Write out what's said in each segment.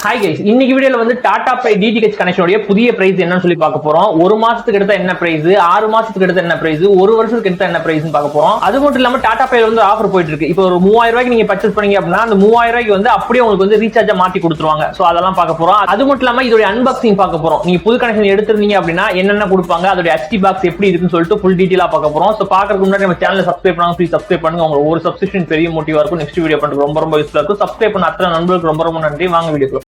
Hi guys, இன்னைக்கு வீடியோல வந்து டாடா பை டிடிஹெச் கனெக்ஷனுடைய புதிய பிரைஸ் என்னன்னு சொல்லி பார்க்க போறோம். ஒரு மாசத்துக்கு எடுத்த என்ன பிரைஸ், 6 மாசத்துக்கு எடுத்த என்ன பிரைஸ், ஒரு வருஷத்துக்கு எடுத்த என்ன பிரைஸ் பார்க்க போறோம். அது மட்டும் இல்லாம டாடா பைல வந்து ஆஃபர் போயிட்டு இருக்கு. இப்போ ஒரு 3000 ரூபாய்க்கு நீங்க பர்ச்சேஸ் பண்ணீங்க அப்படின்னா அந்த 3000 ரூபாய்க்கு வந்து அப்படியே உங்களுக்கு வந்து ரீசார்ஜா மாத்தி கொடுத்துருவாங்க. சோ அதெல்லாம் பார்க்க போறோம். அது மட்டும் இல்லாம இதோட அன்பாக்சிங் பார்க்க போறோம். நீங்க புது கனெக்ஷன் எடுத்திருந்தீங்க அப்படின்னா என்னென்ன கொடுப்பாங்க, அதோட HD பாக்ஸ் எப்படி இருக்குன்னு சொல்லிட்டு ஃபுல் டீடைலா பார்க்க போறோம். சோ பார்க்கறதுக்கு முன்னாடி நம்ம சேனலை சப்ஸ்கிரைப் பண்ணாங்க, ப்ளீஸ் சப்ஸ்கிரைப் பண்ணுங்க. உங்களுக்கு ஒரு சப்ஸ்கிரிப்ஷன் பெரிய மோட்டிவா இருக்கும். நெக்ஸ்ட் வீடியோ பண்றது ரொம்ப யூஸ்ஃபுல்லா இருக்கும். சப்ஸ்கிரைப் பண்ண அத்தனை நண்பர்களுக்கு ரொம்ப நன்றி. வாங்க வீடியோ.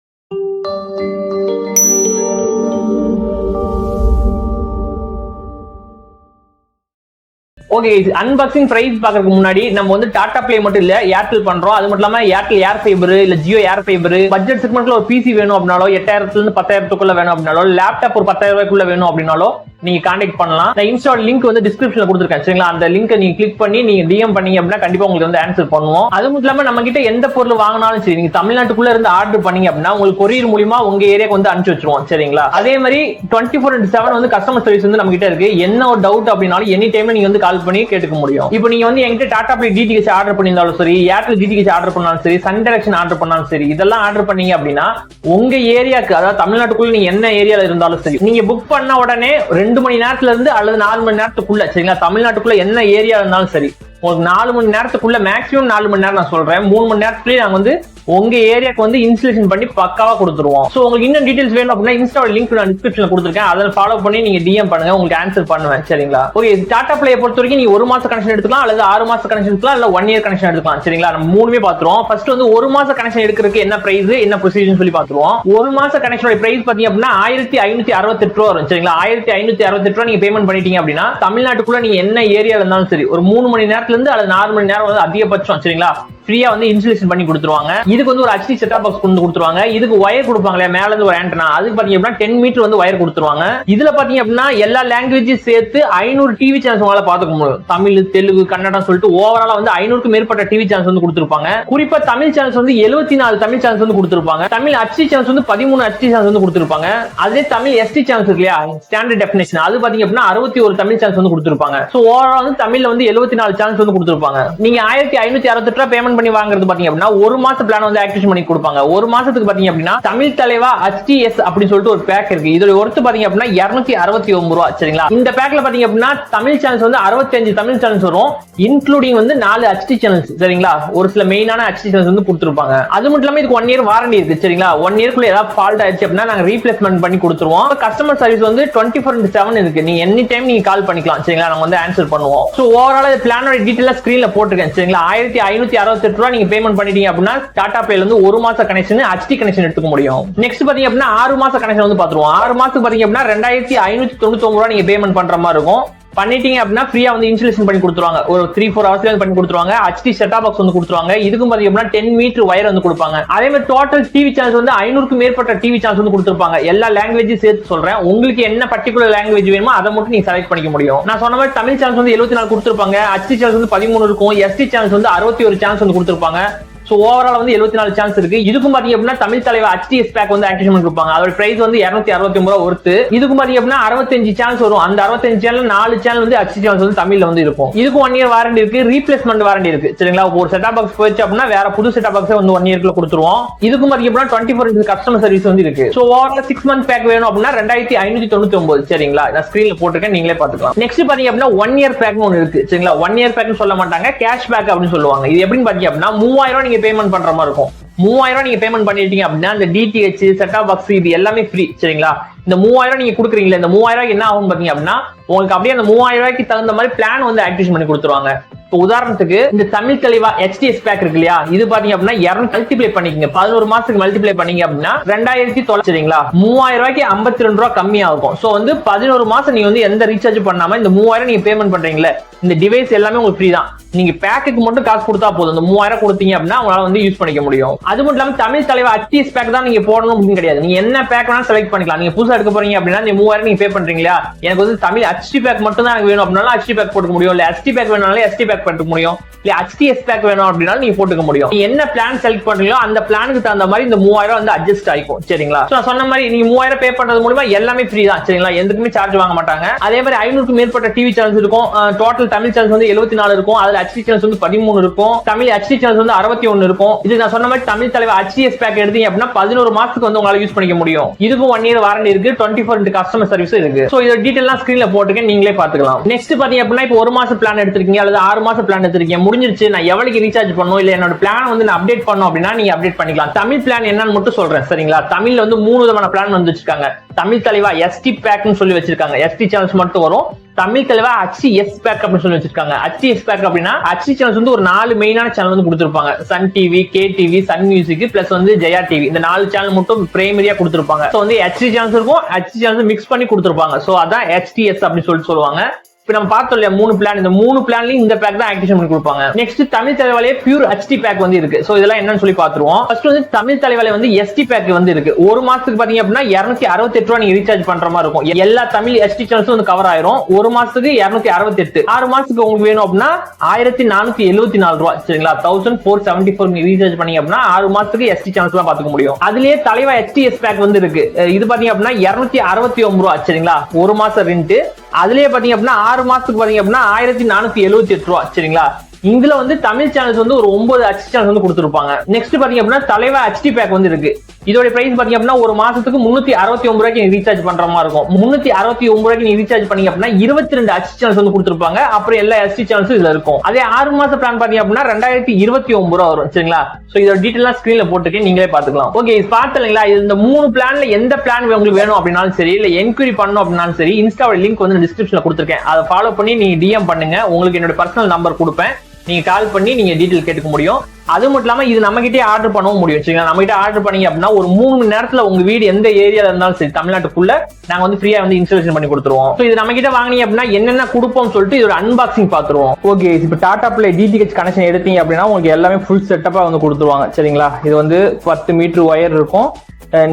ஓகே, அன்பாக்சிங் பிரைஸ் பாக்குறதுக்கு முன்னாடி நம்ம வந்து டாடா பிளே மட்டும் இல்ல ஏர்டெல் பண்றோம். அது மட்டும் இல்லாம ஏர்டெல் ஏர் ஃபைபர் இல்ல ஜியோ ஏர் ஃபைபர் பட்ஜெட் செக்மெண்ட்ல ஒரு பிசி வேணும் அப்படின்னாலோ 8000 இருந்து 10000 வேணும் அப்படின்னாலோ லேப்டாப் ஒரு 10000 ரூபாய்க்குள்ள வேணும் அப்படின்னாலோ நீங்க கான்டாக்ட் பண்ணலாம். நான் இன்ஸ்டால் லிங்க் வந்து டிஸ்கிரிப்ஷன்ல கொடுத்துருக்கேன். சரிங்களா, அந்த லிங்கை நீங்க கிளிக் பண்ணி நீங்க DM பண்ணீங்க அப்படின்னா கண்டிப்பா உங்களுக்கு வந்து ஆன்சர் பண்ணுவோம். அது மட்டும் இல்லாம நம்ம கிட்ட எந்த பொருள் வாங்கினாலும் சரி, நீங்க தமிழ்நாட்டுக்குள்ள இருந்து ஆர்டர் பண்ணீங்க அப்படின்னா உங்களுக்கு கொரியர் மூலமா உங்க ஏரியாக்கு வந்து அனுப்பிச்சு வச்சிருவோம். சரிங்களா, அதே மாதிரி 24/7 வந்து கஸ்டமர் சர்வீஸ் வந்து நம்ம கிட்ட இருக்கு. என்ன ஒரு டவுட் அப்படின்னாலும் எனி டைம்ல நீங்க வந்து கால் பண்ணி கேட்டுக்க முடியும். இப்போ நீங்க வந்து என்கிட்ட டாடா பிளே டிடிஹெச் ஆர்டர் பண்ணியிருந்தாலும் சரி, ஏர்டெல் டிடிஹெச் ஆர்டர் பண்ணாலும் சரி, சன் டைரக்ஷன் ஆர்டர் பண்ணாலும் சரி, இதெல்லாம் ஆர்டர் பண்ணீங்க அப்படின்னா உங்க ஏரியாக்கு, அதாவது தமிழ்நாட்டுக்குள்ள நீங்க என்ன ஏரியால இருந்தாலும் சரி, நீங்க புக் பண்ண உடனே 2 மணி நேரத்துல இருந்து அல்லது 4 மணி நேரத்துக்குள்ள, சரிங்களா, தமிழ்நாட்டுக்குள்ள என்ன ஏரியா இருந்தாலும் சரி, உங்களுக்கு 4 மணி நேரத்துக்குள்ள, மேக்ஸிமம் 4 மணி நேரம் நான் சொல்றேன், 3 மணி நேரத்துலயே நாங்க வந்து உங்க ஏரியாக்கு வந்து இன்ஸ்டாலேஷன் பண்ணி பக்காவா கொடுத்துருவோம். சோ உங்களுக்கு இன்னும் டீடைல்ஸ் வேணும் அப்படின்னா இன்ஸ்டால் லிங்க் நான் டிஸ்கிரிப்ஷன்ல கொடுத்துருக்கேன். அதை ஃபாலோ பண்ணி நீங்க DM பண்ணுங்க, உங்களுக்கு ஆன்சர் பண்ணுவேன். சரிங்களா, ஓகே. டாடா பிளே பொறுத்த வரைக்கும் நீங்க 1 மாச கனெக்ஷன் எடுத்துக்கலாம், அல்லது 6 மாச கனெக்ஷன் எடுத்துக்கலாம், இல்ல 1 இயர் கனெக்ஷன் எடுத்துக்கலாம். சரிங்களா, நம்ம மூணுமே பாத்துருவோம். ஃபர்ஸ்ட் வந்து 1 மாச கனெக்ஷன் எடுக்கிறதுக்கு என்ன பிரைஸ், என்ன ப்ரொசீஜர் சொல்லி பாத்துருவோம். 1 மாச கனெக்ஷனோட பிரைஸ் பாத்தீங்க அப்படின்னா 1568 ரூபா வரும். சரிங்களா, 1568 ரூபா நீங்க பேமெண்ட் பண்ணிட்டீங்க அப்படின்னா தமிழ்நாட்டுக்குள்ள நீங்க என்ன ஏரியா இருந்தாலும் சரி, ஒரு 3 மணி நேரத்துல இருந்து அல்லது 4 மணி நேரம் வந்து அதிகபட்சம், சரிங்களா, ஃப்ரீயா வந்து இன்ஸ்டாலேஷன் பண்ணி கொடுத்துருவாங்க. இதுக்கு வந்து ஒரு HD செட்டப் பாக்ஸ் கொண்டு கொடுத்துருவாங்க. இதுக்கு ஒயர் கொடுப்பாங்களே மேல இருந்து ஒரு ஆண்டனா, அதுக்கு பாத்தீங்க அப்படின்னா 10 மீட்டர் வந்து ஒயர் கொடுத்துருவாங்க. இதுல பாத்தீங்க அப்படின்னா எல்லா லாங்குவேஜும் சேர்த்து 500 டிவி சேனல்ஸ் உங்களால பாத்துக்க முடியும். தமிழ், தெலுங்கு, கன்னடம் சொல்லிட்டு ஓவராலா வந்து 500க்கும் மேற்பட்ட டிவி சேனல்ஸ் வந்து கொடுத்துருப்பாங்க. குறிப்பா தமிழ் சேனல்ஸ் வந்து 74 தமிழ் சேனல்ஸ் வந்து கொடுத்துருப்பாங்க. தமிழ் HD சேனல்ஸ் வந்து 13 HD சேனல்ஸ் வந்து கொடுத்துருப்பாங்க. அதே தமிழ் SD சேனல்ஸ் இருக்கு இல்லையா, ஸ்டாண்டர்ட் டெஃபினேஷன், அது பாத்தீங்க அப்படின்னா 61 தமிழ் சேனல்ஸ் வந்து கொடுத்துருப்பாங்க. சோ ஓவரால் வந்து தமிழ்ல வந்து 74 சேனல்ஸ் வந்து கொடுத்துருப்பாங்க. நீங்க 1568 ரூபாய் பேமெண்ட் பண்ணி வாங்குறது பாத்தீங்க அப்படின்னா ஒரு மாச பிளான் வந்து ஆக்டிவேஷன் பண்ணி கொடுப்பாங்க. ஒரு மாசத்துக்கு பாத்தீங்க அப்படின்னா தமிழ் தலைவா HTS அப்படின்னு சொல்லிட்டு ஒரு பேக் இருக்கு. இதோட ஒர்த் பாத்தீங்க அப்படின்னா 269 ரூபாய். சரிங்களா, இந்த பேக்ல பாத்தீங்க அப்படின்னா தமிழ் சேனல்ஸ் வந்து 65 தமிழ் சேனல்ஸ் வரும், இன்க்ளூடிங் வந்து 4 HD சேனல்ஸ். சரிங்களா, ஒரு சில மெயினான HD சேனல்ஸ் வந்து கொடுத்துருப்பாங்க. அது மட்டும் இல்லாம இதுக்கு 1 இயர் வாரண்டி இருக்கு. சரிங்களா, 1 இயர்க்குள்ள ஏதாவது ஃபால்ட் ஆயிடுச்சு அப்படின்னா நாங்க ரீப்ளேஸ்மெண்ட் பண்ணி கொடுத்துருவோம். கஸ்டமர் சர்வீஸ் வந்து 24/7 இருக்கு. நீங்க எனி டைம் நீங்க கால் பண்ணிக்கலாம். சரிங்களா, நாங்க வந்து ஆன்சர் பண்ணுவோம். சோ ஓவரால் இந்த பிளானோட டீடைலா ஸ்கிரீன்ல போட்டுருக்கேன். சரிங்களா, 1568 ரூபாய் நீங்க பேமெண்ட் பண்ணிட்டீங்க அப்படின்னா டாடா பிளேல இருந்து 1 மாச கனெக்ஷன் HD கனெக்ஷன் எடுத்துக்க முடியும். நெக்ஸ்ட் பாத்தீங்க அப்படின்னா 6 மாச கனெக்ஷன் வந்து பாத்துருவோம். 6 மாசத்துக்கு பாத்தீங்க அப்படின்னா 2599 ரூபாய் நீங்க பேமெண்ட் பண்ற மாதிரி இருக்கும். பண்ணிட்டீங்க அப்படின்னா ஃப்ரீயா வந்து இன்ஸ்டாலேஷன் பண்ணி கொடுத்துருவாங்க. ஒரு 3-4 ஹவர்ஸ்ல பண்ணி கொடுத்துருவாங்க. HD செட்டப் பாக்ஸ் வந்து கொடுத்துருவாங்க. இதுக்கும் பாத்தீங்க அப்படின்னா 10 மீட்டர் ஒயர் வந்து கொடுப்பாங்க. அதே மாதிரி டோட்டல் டிவி சேனல்ஸ் வந்து 500க்கும் மேற்பட்ட டிவி சேனல்ஸ் வந்து கொடுத்துருப்பாங்க. எல்லா லாங்குவேஜும் சேர்த்து சொல்றேன். உங்களுக்கு என்ன பர்டிகுலர் லாங்குவேஜ் வேணுமோ அதை மட்டும் நீங்க செலக்ட் பண்ணிக்க முடியும். நான் சொன்ன மாதிரி தமிழ் சேனல்ஸ் வந்து 74 கொடுத்துருப்பாங்க. HD சேனல்ஸ் வந்து 13 இருக்கும். SD சேனல்ஸ் வந்து 61 சேனல்ஸ் வந்து கொடுத்துருப்பாங்க. சோ ஓவரால் வந்து 74 சான்ஸ் இருக்கு. இதுக்கும் பாத்தீங்க அப்படின்னா தமிழ் தலைவா HTS பேக் வந்து ஆக்டிவேஷன் பண்ணி கொடுப்பாங்க. அதோட பிரைஸ் வந்து 269 ரூபாய் ஒர்த். இதுக்கும் பாத்தீங்க அப்படின்னா 65 சேனல்ஸ் வரும். அந்த 65 சேனல் 4 சேனல் வந்து HD சேனல்ஸ் வந்து தமிழ்ல வந்து இருக்கும். இதுக்கு 1 இயர் வாரண்டி இருக்கு, ரீப்ளேஸ்மெண்ட் வாரண்டி இருக்கு. சரிங்களா, ஒரு செட்டப் பாக்ஸ் போயிடுச்சு அப்படின்னா வேற புது செட்டப் பாக்ஸ் வந்து 1 இயர்க்குள்ள கொடுத்துருவோம். இதுக்கும் பாத்தீங்க அப்படின்னா 24 கஸ்டமர் சர்வீஸ் வந்து இருக்கு. சோ ஓவரால் 6 மந்த் பேக் வேணும் அப்படின்னா 2599. சரிங்களா, நான் ஸ்கிரீன்ல போட்டுருக்கேன், நீங்களே பாத்துக்கலாம். நெக்ஸ்ட் பாத்தீங்க அப்படின்னா 1 இயர் பேக் ஒன்னு இருக்கு. சரிங்களா, 1 இயர் பேக்னு சொல்ல மாட்டாங்க, கேஷ் பேக் அப்படின்னு சொல்லுவாங்க. இது எப்படின்னு பாத்தீங்க அப்படின்னா 3000 ரூபாய் நீங்க பேமெண்ட் பண்ற மாதிரி இருக்கும். 3000 ரூபாய் நீங்க பேமெண்ட் பண்ணிட்டீங்க அப்படின்னா இந்த DTH செட்டப் பாக்ஸ் இது எல்லாமே ஃப்ரீ. சரிங்களா, இந்த 3000 நீங்க கொடுக்குறீங்களா, இந்த 3000 என்ன ஆகும் பாத்தீங்க அப்படின்னா உங்களுக்கு அப்படியே அந்த 3000 ரூபாய்க்கு தகுந்த மாதிரி பிளான் வந்து ஆக்டிவேஷன் பண்ணி கொடுத்துருவாங்க. இப்போ உதாரணத்துக்கு இந்த தமிழ் தெளிவா HTS பேக் இருக்கு இல்லையா, இது பாத்தீங்க அப்படின்னா 200 மல்டிப்ளை பண்ணிக்கங்க. 11 மாசத்துக்கு மல்டிப்ளை பண்ணீங்க அப்படின்னா 2900. சரிங்களா, 3000 ரூபாய்க்கு 52 ரூபாய் கம்மியா இருக்கும். சோ வந்து 11 மாசம் நீங்க வந்து எந்த ரீசார்ஜ் பண்ணாம இந்த 3000 நீங்க பேமெண்ட் பண்றீங்களா, இந்த டிவைஸ் எல்லாமே உங்களுக்கு ஃப்ரீ தான். நீங்க பேக்குக்கு மட்டும் காசு கொடுத்தா போதும். இந்த 3000 கொடுத்தீங்க அப்படின்னா உங்களால வந்து யூஸ் பண்ணிக்க முடியும். அது மட்டும் இல்லாம தமிழ் தலைவா HTS பேக் தான் நீங்க போடணும் அப்படின்னு கிடையாது. நீங்க என்ன பேக் வேணாலும் செலக்ட் பண்ணிக்கலாம். நீங்க புதுசா எடுக்க போறீங்க அப்படின்னா இந்த 3000 நீங்க பே பண்றீங்களா, எனக்கு வந்து தமிழ் HD பேக் மட்டும் தான் எனக்கு வேணும் அப்படின்னாலும் HD பேக் போட்டுக்க முடியும். இல்ல HD பேக் வேணாலும் SD பேக் போட்டுக்க முடியும். இல்ல HTS பேக் வேணும் அப்படினாலும் நீங்க போட்டுக்க முடியும். நீங்க என்ன பிளான் செலக்ட் பண்றீங்களோ அந்த பிளானுக்கு தகுந்த மாதிரி இந்த 3000 வந்து அட்ஜஸ்ட் ஆயிக்கும். சரிங்களா, நான் சொன்ன மாதிரி நீங்க 3000 பே பண்றது மூலமா எல்லாமே ஃப்ரீ தான். சரிங்களா, எதுக்குமே சார்ஜ் வாங்க மாட்டாங்க. அதே மாதிரி 500க்கும் மேற்பட்ட டிவி சேனல்ஸ் இருக்கும். டோட்டல் தமிழ் சேனல்ஸ் வந்து 74 இருக்கும். அதுல HD சேனல்ஸ் வந்து 13 இருக்கும், தமிழ் HD சேனல்ஸ் வந்து 61 இருக்கும். இது நான் சொன்ன மாதிரி தமிழ் தலைவர் HDS பேக் எடுத்தீங்க அப்படின்னா 11 மாசத்துக்கு வந்து உங்களால யூஸ் பண்ணிக்க முடியும். இதுக்கும் 1 இயர் வாரண்டி இருக்கு, 24 கஸ்டமர் சர்வீஸ் இருக்கு. சோ இதோட டீடைல்லாம் ஸ்கிரீன்ல போட்டுருக்கேன், நீங்களே பாத்துக்கலாம். நெக்ஸ்ட் பாத்தீங்க அப்படின்னா இப்போ 1 மாசம் பிளான் எடுத்திருக்கீங்க அல்லது 6 மாசம் பிளான் எடுத்திருக்கீங்க, முடிஞ்சிருச்சு, நான் எவ்வளவுக்கு ரீசார்ஜ் பண்ணணும் இல்ல என்னோட பிளான் வந்து நான் அப்டேட் பண்ணணும் அப்படின்னா நீங்க அப்டேட் பண்ணிக்கலாம். தமிழ் பிளான் என்னன்னு மட்டும் சொல்றேன் சரிங்களா. தமிழ்ல வந்து 3 விதமான பிளான் வந்து வச்சிருக்காங்க. தமிழ் தலைவா SD பேக்னு சொல்லி வச்சிருக்காங்க, SD சேனல்ஸ் மட்டும் வரும். தமிழ் தலைவா HDS பேக் அப்படின்னு சொல்லி வச்சிருக்காங்க. HDS பேக் அப்படின்னா HD சேனல்ஸ் வந்து ஒரு 4 மெயினான சேனல் வந்து கொடுத்திருப்பாங்க. Sun TV, KTV, Sun music plus வந்து ஜெயா டிவி, இந்த 4 சேனல் மட்டும் பிரைமரியா கொடுத்திருப்பாங்க. சோ வந்து HD சேனல்ஸ் இருக்கும், HD சேனல்ஸ் மிக்ஸ் பண்ணி கொடுத்திருப்பாங்க. சோ அதான் HDS அப்படின்னு சொல்லுவாங்க. இப்ப நம்ம பார்த்தோம் இல்லையா 3 பிளான், இந்த 3 பிளான்லயும் இந்த பேக் தான் ஆக்டிவேஷன் பண்ணி கொடுப்பாங்க. நெக்ஸ்ட் தமிழ் தலைவாலே பியூர் HD பேக் வந்து இருக்கு. சோ இதெல்லாம் என்னன்னு சொல்லி பாத்துருவோம். ஃபர்ஸ்ட் வந்து தமிழ் தலைவாலே வந்து SD பேக் வந்து இருக்கு. 1 மாசத்துக்கு பாத்தீங்க அப்படின்னா 268 ரூபாய் நீங்க ரீசார்ஜ் பண்ற மாதிரி இருக்கும். எல்லா தமிழ் HD சேனல்ஸும் வந்து கவர் ஆயிரும். 1 மாசத்துக்கு 268. 6 மாசத்துக்கு உங்களுக்கு வேணும் அப்படின்னா 1474 ரூபாய் சரிங்களா. 1474 நீங்க ரீசார்ஜ் பண்ணீங்க அப்படின்னா 6 மாசத்துக்கு SD சேனல்ஸ் எல்லாம் பாத்துக்க முடியும். அதுலயே தலைவா HDS பேக் வந்து இருக்கு. இது பாத்தீங்க அப்படின்னா 269 ரூபாய் சரிங்களா, 1 மாசம் ரெண்ட். அதுலயே பாத்தீங்க அப்படின்னா 6 மாசத்துக்கு பாத்தீங்க அப்படின்னா 1478 ரூபாய் சரிங்களா. இதுல வந்து தமிழ் சேனல்ஸ் வந்து ஒரு 9 HD சேனல்ஸ் வந்து கொடுத்திருப்பாங்க. நெக்ஸ்ட் பாத்தீங்க அப்படின்னா தலைவா HD பேக் வந்து இருக்கு. இதோட பிரைஸ் பாத்தீங்க அப்படின்னா 1 மாசத்துக்கு 369 ரூபாய்க்கு நீங்க ரீசார்ஜ் பண்ற மாதிரி இருக்கும். 369 ரூபாய்க்கு நீங்க ரீசார்ஜ் பண்ணீங்க அப்படின்னா 22 HD சேனல்ஸ் வந்து கொடுத்திருப்பாங்க. அப்புறம் எல்லா SD சேனல்ஸும் இதுல இருக்கும். அதே 6 மாச பிளான் பாத்தீங்க அப்படின்னா 2029 ரூபாய் வரும் சரிங்களா. சோ இதோட டீடைல்லாம் ஸ்கிரீன்ல போட்டுருக்கேன், நீங்களே பாத்துக்கலாம். ஓகே, இது பாத்தீங்களா, இந்த 3 பிளான்ல எந்த பிளான் உங்களுக்கு வேணும் அப்படின்னாலும் சரி, இல்ல என்கொயரி பண்ணணும் அப்படின்னாலும் சரி, இன்ஸ்டாவோட லிங்க் வந்து டிஸ்கிரிப்ஷன்ல கொடுத்திருக்கேன். அதை ஃபாலோ பண்ணி நீங்க DM பண்ணுங்க. உங்களுக்கு என்னோட பர்சனல் நம்பர் கொடுப்பேன், நீங்க கால் பண்ணி நீங்க டீடைல் கேட்டுக்க முடியும். அது மட்டும் இல்லாம இது நம்ம கிட்டே ஆர்டர் பண்ணவும் முடியும் சரிங்களா. நம்ம கிட்ட ஆர்டர் பண்ணீங்க அப்படின்னா ஒரு 3 மணி நேரத்துல உங்க வீடு எந்த ஏரியால இருந்தாலும் சரி தமிழ்நாட்டுக்குள்ள நாங்க வந்து ஃப்ரீயா வந்து இன்ஸ்டாலேஷன் பண்ணி கொடுத்துருவோம். சோ இது நம்ம கிட்ட வாங்கினீங்க அப்படின்னா என்னென்ன கொடுப்போம் சொல்லிட்டு இதோட அன்பாக்சிங் பாத்துருவோம். ஓகே, இப்போ டாடா பிளே DTH கனெக்ஷன் எடுத்தீங்க அப்படின்னா உங்களுக்கு எல்லாமே ஃபுல் செட்டப்பா வந்து கொடுத்துருவாங்க சரிங்களா. இது வந்து 10 மீட்டர் ஒயர் இருக்கும்.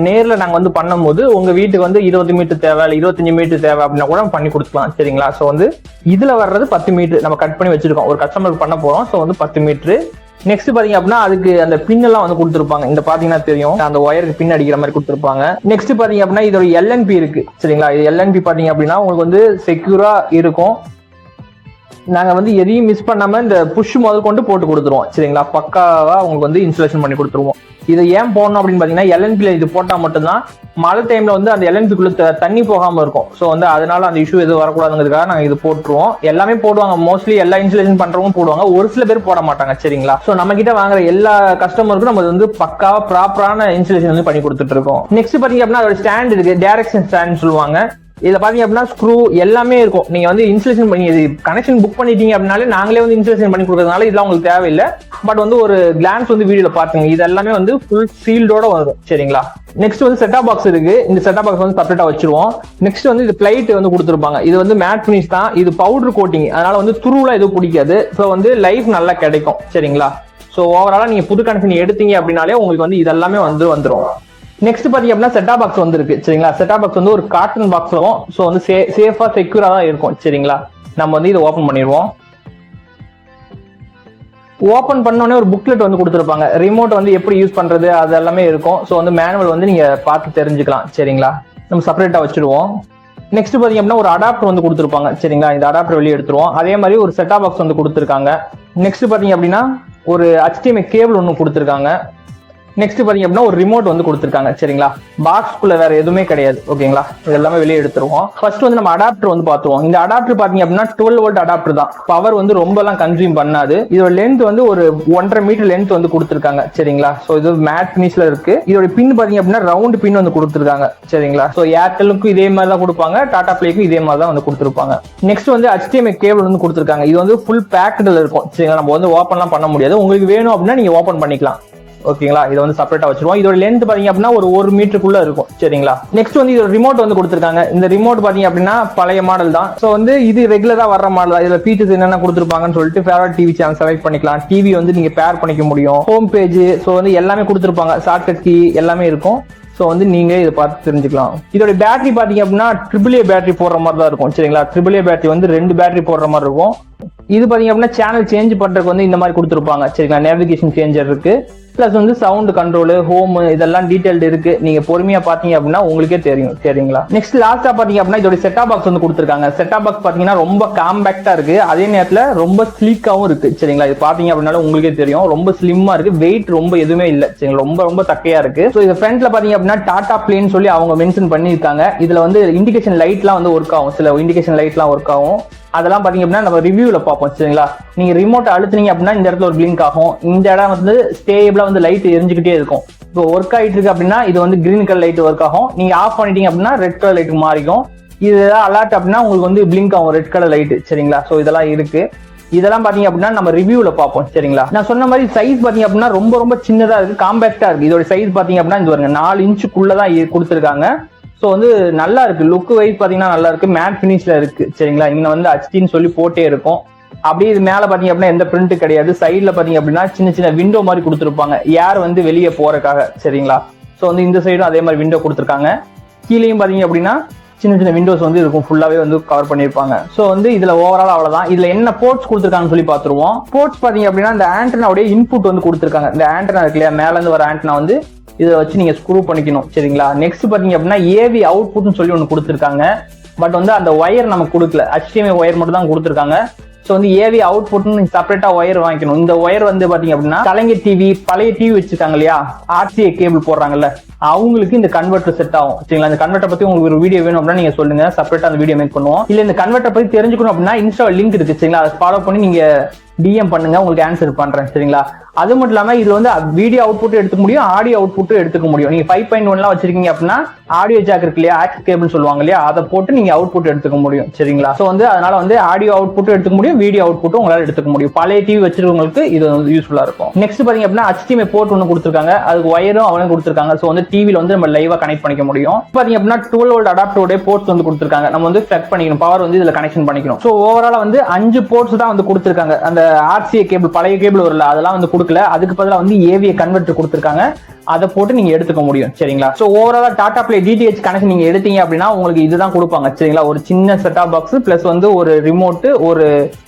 நேர்ல நாங்க வந்து பண்ணும்போது உங்க வீட்டுக்கு வந்து 20 மீட்டர் தேவை, 25 மீட்டர் தேவை அப்படின்னா கூட பண்ணி கொடுத்துக்கலாம் சரிங்களா. சோ வந்து இதுல வர்றது 10 மீட்டர் நம்ம கட் பண்ணி வச்சிருக்கோம், ஒரு கஸ்டமருக்கு பண்ண போறோம். சோ வந்து 10 மீட்டர். நெக்ஸ்ட் பாத்தீங்க அப்படின்னா அதுக்கு அந்த பின் எல்லாம் வந்து கொடுத்துருப்பாங்க. இந்த பாத்தீங்கன்னா தெரியும், அந்த ஒயருக்கு பின் அடிக்கிற மாதிரி கொடுத்துருப்பாங்க. நெக்ஸ்ட் பாத்தீங்க அப்படின்னா இதோட LNP இருக்கு சரிங்களா. இது LNP பாத்தீங்க அப்படின்னா உங்களுக்கு வந்து செக்யூரா இருக்கும். நாங்க வந்து எதையும் மிஸ் பண்ணாம இந்த புஷ் முதல் கொண்டு போட்டு கொடுத்துருவோம் சரிங்களா. பக்காவா உங்களுக்கு வந்து இன்ஸ்டாலேஷன் பண்ணி கொடுத்துருவோம். இதை ஏன் போடணும் அப்படின்னு பாத்தீங்கன்னா LNP இது போட்டா மட்டும்தான் மழை டைம்ல வந்து அந்த LNP-க்குள்ள தண்ணி போகாம இருக்கும். ஸோ வந்து அதனால அந்த இஷ்யூ எதுவும் வரக்கூடாதுங்கிறதுக்காக நாங்க இது போட்டுருவோம். எல்லாமே போடுவாங்க, மோஸ்ட்லி எல்லா இன்ஸ்டாலேஷன் பண்றவங்க போடுவாங்க, ஒரு சில பேர் போட மாட்டாங்க சரிங்களா. ஸோ நம்ம கிட்ட வாங்குற எல்லா கஸ்டமருக்கும் நம்ம வந்து பக்காவா ப்ராப்பரான இன்ஸ்டாலேஷன் வந்து பண்ணி கொடுத்துட்டு இருக்கோம். நெக்ஸ்ட் பாத்தீங்க அப்படின்னா அதோட ஸ்டாண்ட் இருக்கு, டைரக்ஷன் ஸ்டாண்ட் சொல்லுவாங்க. இதுல பாத்தீங்க அப்படின்னா ஸ்க்ரூ எல்லாமே இருக்கும். நீங்க வந்து இன்ஸ்டாலேஷன் பண்ணி கனெக்ஷன் புக் பண்ணிட்டீங்க அப்படின்னாலே நாங்களே வந்து இன்ஸ்டாலேஷன் பண்ணி கொடுக்கறதுனால இதெல்லாம் உங்களுக்கு தேவையில்லை. பட் வந்து ஒரு கிளான்ஸ் வந்து வீடியோல பாத்துங்க, இது எல்லாமே வந்து ஃபுல் சீல்டோட வரும் சரிங்களா. நெக்ஸ்ட் வந்து செட்டா பாக்ஸ் இருக்கு. இந்த செட்டா பாக்ஸ் வந்து செப்பரேட்டா வச்சிருவோம். நெக்ஸ்ட் வந்து இது பிளைட் வந்து கொடுத்துருப்பாங்க. இது வந்து மேட் பினிஷ் தான், இது பவுடர் கோட்டிங், அதனால வந்து துருவெல்லாம் எதுவும் பிடிக்காது. ஸோ வந்து லைஃப் நல்லா கிடைக்கும் சரிங்களா. ஸோ ஓவராலா நீங்க புது கனெக்ஷன் எடுத்தீங்க அப்படின்னாலே உங்களுக்கு வந்து இதெல்லாமே வந்து வந்துடும். நெக்ஸ்ட் பாத்தீங்க அப்படின்னா செட்டா பாக்ஸ் வந்து இருக்கு சரிங்களா. செட்டா பாக்ஸ் வந்து ஒரு காட்டன் பாக்ஸ் வரும். ஸோ வந்து சேஃபா செக்யூரா தான் இருக்கும் சரிங்களா. நம்ம வந்து இதை ஓபன் பண்ணிடுவோம். ஓபன் பண்ணோடனே ஒரு புக்லெட் வந்து கொடுத்துருப்பாங்க. ரிமோட் வந்து எப்படி யூஸ் பண்றது அது எல்லாமே இருக்கும். ஸோ வந்து மேனுவல் வந்து நீங்க பார்த்து தெரிஞ்சுக்கலாம் சரிங்களா. நம்ம செப்பரேட்டா வச்சிருவோம். நெக்ஸ்ட் பாத்தீங்க அப்படின்னா ஒரு அடாப்டர் வந்து கொடுத்துருப்பாங்க சரிங்களா. இந்த அடாப்டர் வெளியே எடுத்துருவோம். அதே மாதிரி ஒரு செட்டா பாக்ஸ் வந்து கொடுத்துருக்காங்க. நெக்ஸ்ட் பாத்தீங்க அப்படின்னா ஒரு HDMI கேபிள் ஒன்று கொடுத்துருக்காங்க. நெக்ஸ்ட் பாத்தீங்க அப்படின்னா ஒரு ரிமோட் வந்து கொடுத்துருக்காங்க சரிங்களா. பாக்ஸ்க்குள்ள வேற எதுவுமே கிடையாது ஓகேங்களா. இது எல்லாமே வெளியே எடுத்துருவோம். ஃபர்ஸ்ட் வந்து நம்ம அடாப்டர் வந்து பாத்துருவோம். இந்த அடாப்டர் பாத்தீங்க அப்படின்னா 12 வோல்ட் அடாப்டர் தான். பவர் வந்து ரொம்ப எல்லாம் கன்சியூம் பண்ணாது. இதோட லென்த் வந்து ஒரு 1.5 மீட்டர் லென்த் வந்து கொடுத்துருக்காங்க சரிங்களா. சோ இது மேட் பினிஷ்ல இருக்கு. இதோட பின் பாத்தீங்க அப்படின்னா ரவுண்ட் பின் வந்து கொடுத்துருக்காங்க சரிங்களா. சோ ஏர்டெலுக்கும் இதே மாதிரி தான் கொடுப்பாங்க, டாடா பிளேக்கும் இதே மாதிரி தான் வந்து கொடுத்துருப்பாங்க. நெக்ஸ்ட் வந்து HDMI கேபிள் வந்து கொடுத்துருக்காங்க. இது வந்து ஃபுல் பேக்ல இருக்கும் சரிங்களா. நம்ம வந்து ஓப்பன்லாம் பண்ண முடியாது. உங்களுக்கு வேணும் அப்படின்னா நீங்க ஓப்பன் பண்ணிக்கலாம் ஓகேங்களா. இதை வந்து செப்பரேட்டா வச்சிருவோம். இதோட லென்த் பாத்தீங்க அப்படின்னா ஒரு 1 மீட்டருக்குள்ள இருக்கும் சரிங்களா. நெக்ஸ்ட் வந்து இதோட ரிமோட் வந்து கொடுத்துருக்காங்க. இந்த ரிமோட் பாத்தீங்க அப்படின்னா பழைய மாடல் தான். சோ வந்து இது ரெகுலரா வர்ற மாடல் தான். இதுல ஃபீச்சர்ஸ் என்னென்ன கொடுத்துருப்பாங்கன்னு சொல்லிட்டு ஃபேவரட் டிவி சேனல் செலக்ட் பண்ணிக்கலாம். டிவி வந்து நீங்க பேர் பண்ணிக்க முடியும். ஹோம் பேஜ் ஸோ வந்து எல்லாமே கொடுத்துருப்பாங்க. ஷார்ட்கட் கீ எல்லாமே இருக்கும். ஸோ வந்து நீங்க இதை பார்த்து தெரிஞ்சுக்கலாம். இதோட பேட்டரி பாத்தீங்க அப்படின்னா AAA பேட்டரி போடுற மாதிரி தான் இருக்கும் சரிங்களா. AAA பேட்டரி வந்து 2 பேட்டரி போடுற மாதிரி இருக்கும். இது பாத்தீங்க அப்படின்னா சேனல் சேஞ்ச் பண்றதுக்கு வந்து இந்த மாதிரி கொடுத்துருப்பாங்க சரிங்களா. நேவிகேஷன் சேஞ்சர் இருக்கு. பிளஸ் வந்து சவுண்ட் கண்ட்ரோல், ஹோம் இதெல்லாம் டீடைல்டு இருக்கு. நீங்க பொறுமையா பாத்தீங்க அப்படின்னா உங்களுக்கே தெரியும். சரிங்களா? நெக்ஸ்ட் லாஸ்டா பாத்தீங்க அப்படின்னா இதோட செட்டாப் பாக்ஸ் வந்து கொடுத்துருக்காங்க. செட்டாப் பாக்ஸ் பாத்தீங்கன்னா ரொம்ப காம்பேக்டா இருக்கு, அதே நேரத்துல ரொம்ப ஸ்லீக்காவும் இருக்கு. சரிங்களா? இது பாத்தீங்க அப்படின்னா உங்களுக்கே தெரியும், ரொம்ப ஸ்லிம்மா இருக்கு, வெயிட் ரொம்ப எதுவுமே இல்ல. சரிங்களா? ரொம்ப ரொம்ப தக்கையா இருக்கு. ஸோ இது ஃப்ரண்ட்ல பாத்தீங்க அப்படின்னா டாடா பிளேன்னு சொல்லி அவங்க மென்ஷன் பண்ணிருக்காங்க. இதுல வந்து இண்டிகேஷன் லைட்லாம் வந்து ஒர்க் ஆகும், சில இண்டிகேஷன் லைட்லாம் ஒர்க் ஆகும். அதெல்லாம் பாத்தீங்க அப்படின்னா நம்ம ரிவ்யூல பார்ப்போம். சரிங்களா? நீங்க ரிமோட் அழுத்துனீங்க அப்படின்னா இந்த இடத்துல ஒரு பிளிங்க் ஆகும். இந்த இடம் வந்து ஸ்டேபிளா வந்து லைட் எரிஞ்சுக்கிட்டே இருக்கும். இப்போ ஒர்க் ஆயிட்டு இருக்கு அப்படின்னா இது வந்து கிரீன் கலர் லைட் ஒர்க் ஆகும். நீங்க ஆஃப் பண்ணிட்டீங்க அப்படின்னா ரெட் கலர் லைட் மாறிக்கும். இது ஏதாவது அலர்ட் அப்படின்னா உங்களுக்கு வந்து பிளிங்க் ஆகும் ரெட் கலர் லைட். சரிங்களா? ஸோ இதெல்லாம் இருக்கு. இதெல்லாம் பாத்தீங்க அப்படின்னா நம்ம ரிவ்யூல பார்ப்போம். சரிங்களா? நான் சொன்ன மாதிரி சைஸ் பாத்தீங்க அப்படின்னா ரொம்ப ரொம்ப சின்னதா இருக்கு, காம்பேக்டா இருக்கு. இதோட சைஸ் பாத்தீங்க அப்படின்னா இது பாருங்க 4 இன்ச்சுக்குள்ளதான் கொடுத்துருக்காங்க. ஸோ வந்து நல்லா இருக்கு, லுக் வைஸ் பாத்தீங்கன்னா நல்லா இருக்கு, மேட் பினிஷ்ல இருக்கு. சரிங்களா? இங்க வந்து HDன்னு சொல்லி போட்டே இருக்கும். அப்படியே இது மேல பாத்தீங்க அப்படின்னா எந்த பிரிண்ட் கிடையாது. சைட்ல பாத்தீங்க அப்படின்னா சின்ன சின்ன விண்டோ மாதிரி கொடுத்துருப்பாங்க, ஏர் வந்து வெளியே போறதுக்காக. சரிங்களா? ஸோ வந்து இந்த சைடும் அதே மாதிரி விண்டோ கொடுத்துருக்காங்க. கீழேயும் பாத்தீங்க அப்படின்னா சின்ன சின்ன விண்டோஸ் வந்து இருக்கும், ஃபுல்லாவே வந்து கவர் பண்ணிருப்பாங்க. ஸோ வந்து இதுல ஓவரால் அவ்வளவுதான். இதுல என்ன போர்ட்ஸ் கொடுத்துருக்காங்கன்னு சொல்லி பாத்துருவோம். போர்ட்ஸ் பாத்தீங்க அப்படின்னா இந்த ஆண்டனாவுடைய இன்புட் வந்து கொடுத்துருக்காங்க. இந்த ஆண்டனா இருக்கு இல்லையா, மேல இருந்து வர ஆண்டனா வந்து இதை வச்சு நீங்க ஸ்க்ரூ பண்ணிக்கணும். சரிங்களா? நெக்ஸ்ட் பாத்தீங்க அப்படின்னா ஏவி அவுட்புட்னு சொல்லி ஒன்று கொடுத்துருக்காங்க. பட் வந்து அந்த ஒயர் நமக்கு கொடுக்கல, HDMI ஒயர் மட்டும் தான் கொடுத்துருக்காங்க. ஸோ வந்து ஏவி அவுட்புட்னு நீங்க செப்பரேட்டா ஒயர் வாங்கிக்கணும். இந்த ஒயர் வந்து பாத்தீங்க அப்படின்னா கலைஞர் டிவி, பழைய டிவி வச்சிருக்காங்க இல்லையா, RCA கேபிள் போடுறாங்கல்ல, அவங்களுக்கு இந்த கன்வெர்டர் செட் ஆகும். சரிங்களா? இந்த கன்வெர்டர் பத்தி உங்களுக்கு ஒரு வீடியோ வேணும் அப்படின்னா நீங்க சொல்லுங்க, செப்பரேட்டா அந்த வீடியோ மேக் பண்ணுவோம். இல்ல இந்த கன்வெர்டர் பத்தி தெரிஞ்சுக்கணும் அப்படின்னா இன்ஸ்டா லிங்க் இருக்கு. சரிங்களா? அதை ஃபாலோ பண்ணி நீங்க DM பண்ணுங்க, உங்களுக்கு ஆன்சர் பண்றேன். சரிங்களா? அது மட்டும் இல்லாம இதுல வந்து வீடியோ அவுட்புட் எடுத்துக்க முடியும், ஆடியோ அவுட்புட் எடுத்துக்க முடியும். நீங்க 5.1 வச்சிருக்கீங்க அப்படின்னா ஆடியோ ஜாக் இருக்கு இல்லையா, ஆக்ஸ் கேபிள் சொல்லுவாங்க இல்லையா, அதை போட்டு நீங்க அவுட்புட் எடுத்துக்க முடியும். சரிங்களா? ஸோ வந்து அதனால வந்து ஆடியோ அவுட்புட் எடுத்துக்க முடியும், வீடியோ அவுட்புட் உங்களால எடுத்துக்க முடியும். பழைய டிவி வச்சிருக்கவங்களுக்கு இது வந்து யூஸ்ஃபுல்லா இருக்கும். நெக்ஸ்ட் பாத்தீங்க அப்படின்னா HDMI போர்ட் ஒன்று கொடுத்துருக்காங்க, அதுக்கு ஒயரும் அவனும் கொடுத்துருக்காங்க. ஸோ வந்து டிவில வந்து நம்ம லைவா கனெக்ட் பண்ணிக்க முடியும். பாத்தீங்க அப்படின்னா 12 வோல்ட் அடாப்டரோட போர்ட்ஸ் வந்து கொடுத்துருக்காங்க. நம்ம வந்து செட் பண்ணிக்கணும், பவர் வந்து இதுல கனெக்ஷன் பண்ணிக்கணும். ஸோ ஓவரால் வந்து 5 போர்ட்ஸ் தான் வந்து கொடுத்துருக்காங்க. அந்த RCA கேபிள், பழைய கேபிள் வரல, அதெல்லாம் வந்து கொடுக்கல. அதுக்கு பதிலாக வந்து ஏவிய கன்வெர்டர் கொடுத்துருக்காங்க, அதை போட்டு நீங்க எடுத்துக்க முடியும். சரிங்களா? சோ ஓவராலா டாடா பிளே DTH கனெக்ஷன் நீங்க எடுத்தீங்க அப்படின்னா உங்களுக்கு இதுதான் கொடுப்பாங்க. சரிங்களா? ஒரு சின்ன செட்டாப் பாக்ஸ் பிளஸ் வந்து ஒரு ரிமோட், ஒரு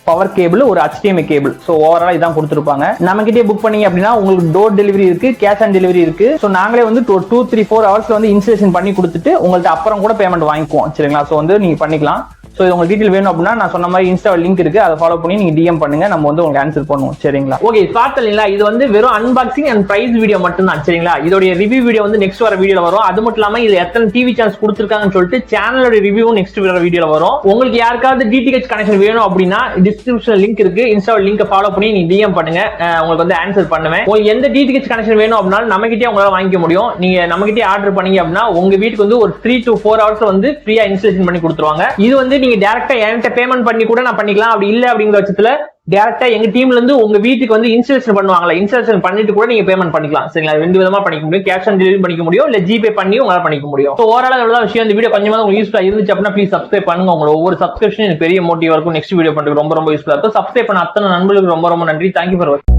பவர் கேபிள், ஒரு HDMI கேபிள். சோ ஓவராலா இதான் கொடுத்துருப்பாங்க. நம்ம கிட்டே புக் பண்ணீங்க அப்படின்னா உங்களுக்கு டோர் டெலிவரி இருக்கு, கேஷ் ஆன் டெலிவரி இருக்கு. சோ நாங்களே வந்து 2-3-4 ஹவர்ஸ்ல வந்து இன்ஸ்டலேஷன் பண்ணி கொடுத்துட்டு உங்கள்ட்ட அப்புறம் கூட பேமெண்ட் வாங்கிக்குவோம். சரிங்களா? சோ வந்து நீங்க பண்ணிக்கலாம். ஸோ இது உங்களுக்கு டீட்டெயில் வேணும் அப்படின்னா நான் சொன்ன மாதிரி இன்ஸ்டா லிங்க் இருக்கு, அதை ஃபாலோ பண்ணி நீங்க DM பண்ணுங்க, நம்ம வந்து உங்களுக்கு ஆன்சர் பண்ணுவோம். சரிங்களா? ஓகே, பார்த்தீங்களா? இது வந்து வெறும் அன்பாக்சிங் அண்ட் பிரைஸ் வீடியோ மட்டும் தான். சரிங்களா? இதோட ரிவ்யூ வீடியோ வந்து நெக்ஸ்ட் வர வீடியோல வரும். அது மட்டும் இல்லாம இது எத்தனை டிவி சேனல்ஸ் கொடுத்துருக்காங்கன்னு சொல்லிட்டு சேனலோட ரிவ்யூ நெக்ஸ்ட் வர வீடியோல வரும். உங்களுக்கு யாருக்காவது DTH கனெக்ஷன் வேணும் அப்படின்னா டிஸ்கிரிப்ஷன் லிங்க் இருக்கு, இன்ஸ்டா லிங்க் ஃபாலோ பண்ணி நீங்க DM பண்ணுங்க, உங்களுக்கு வந்து ஆன்சர் பண்ணுவேன். உங்களுக்கு எந்த DTH கனெக்ஷன் வேணும் அப்படின்னாலும் நம்ம கிட்டே உங்களால வாங்கிக்க முடியும். நீங்க நம்ம கிட்டே ஆர்டர் பண்ணீங்க அப்படின்னா உங்க வீட்டுக்கு வந்து ஒரு 3-4 ஹவர்ஸ் வந்து ஃப்ரீயா இன்ஸ்டலேஷன் பண்ணி கொடுத்துருவாங்க. இது வந்து நீங்க டைரக்டா பேமெண்ட் பண்ணி கூட நான் பண்ணிக்கலாம். அப்படி இல்ல அப்படிங்கிற பட்சத்துல டைரக்டா எங்க டீம்ல இருந்து உங்க வீட்டுக்கு வந்து இன்ஸ்டாலேஷன் பண்ணுவாங்கல, இன்ஸ்டாலேஷன் பண்ணிட்டு கூட நீங்க பேமெண்ட் பண்ணிக்கலாம். சரிங்களா? 2 விதமா பண்ணிக்க முடியும், கேஷ் ஆன் டெலிவரி பண்ணிக்க முடியும், இல்ல ஜிபே பண்ணி உங்களால பண்ணிக்க முடியும். சோ ஓவரால் அவ்வளவுதான் விஷயம். இந்த வீடியோ கொஞ்சமா உங்களுக்கு யூஸ்ஃபுல்லா இருந்துச்சு அப்படின்னா ப்ளீஸ் சப்ஸ்கிரைப் பண்ணுங்க. உங்களோட ஒவ்வொரு சப்ஸ்கிரிப்ஷன் எனக்கு பெரிய மோட்டிவா இருக்கும், நெக்ஸ்ட் வீடியோ பண்றதுக்கு ரொம்ப ரொம்ப யூஸ்ஃபுல்லா இருக்கும். சப்ஸ்கிரைப் பண்ண அத்தனை நண்பர்களுக்கு ரொம்ப ரொம்ப நன்றி. தேங்க்யூ ஃபார் வாட்சிங்.